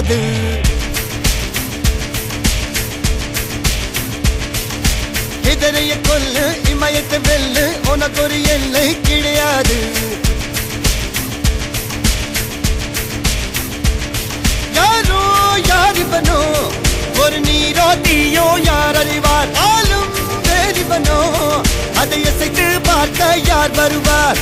கிடையாது. எதிரைய கொல்லு இமயத்தை வெல்லு உனக்கு ஒரு எல்லை கிடையாது. யாரோ யாரிவனோ ஒரு நீரோ தீயோ யார் அறிவார். ஆளும் வேறிவனோ அதை அசைத்து பார்க்க யார் வருவார்.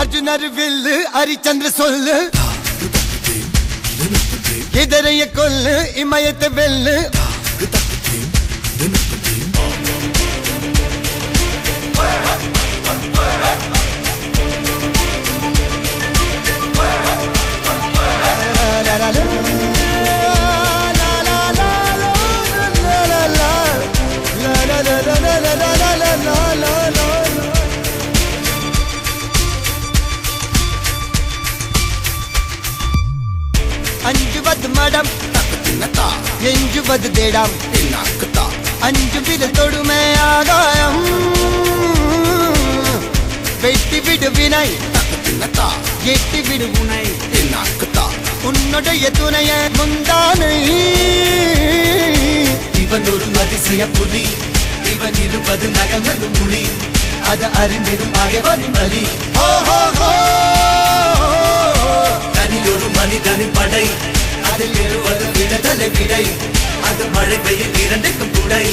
அர்ஜுனர் வில்லு ஹரிச்சந்திர சொல்லு எதிரைய கொல்லு இமயத்தை வெல்லு. அஞ்சுவது மடம் எஞ்சுவது தேடம். அஞ்சு வித தொடுமை ஆகாயம் வெட்டி விடு வினை எட்டி விடு உனை. உன்னுடைய துணைய முந்தானை இவன் ஒரு அதிசய புலி. இவன் இருப்பது நகங்களும் புலி. அது அறிந்திடும் ஆகவனின் வலி. தனில் ஒரு மனிதனின் படை. அதில் எழுவது விடுதலை விடை. அது மழை பெய்யும் இரண்டுக்கும் துடை.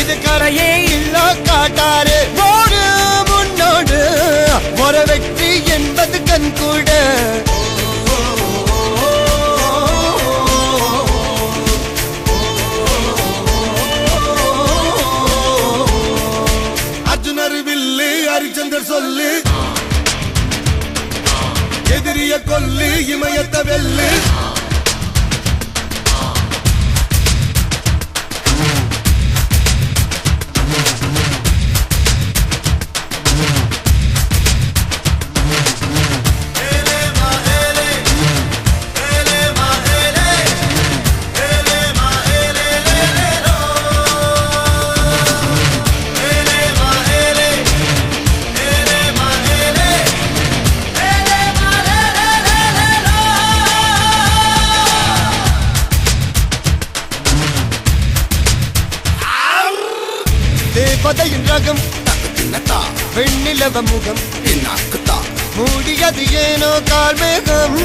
இது கரையே இல்ல காட்டாரு ஓடு முன்னோடு ஒரு வெற்றி என்பது கண் கூட. அர்ஜுனர் வில்லு ஹரிச்சந்தர் சொல்லு எதிரிய கொல்லு இமயத்தை வெல்லு. தேவதையின் ரகம் வெண்ணிலவ முகம் மூடியது ஏனோ கார்மேகம்.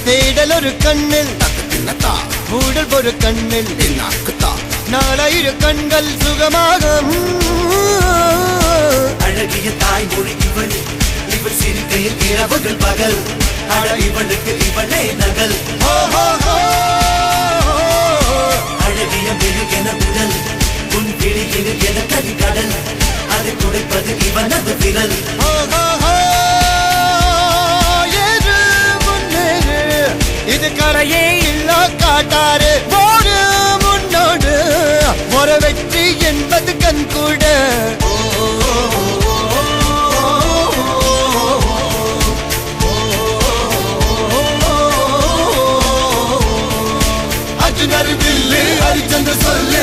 தேடல் ஒரு கண்ணில் மூடல் ஒரு கண்ணில் 4000 கண்கள் சுகமாக. அழகிய தாய்மொழி இவள். இவள் சிரிக்கையில் இரவுகள் பகல். அழ இவளுக்கு இவளே நகல். அழகிய மெழுகென உடல். உன் விழியில் என கரிகடல். அதை துடைப்பது இவனது விரல். இது கரையே இல்ல காட்டாரு ஓடு முன்னோடு ஒரு வெற்றி என்பது கண் கூட. அர்ஜுனர் வில்லு ஹரிச்சந்திர சொல்லு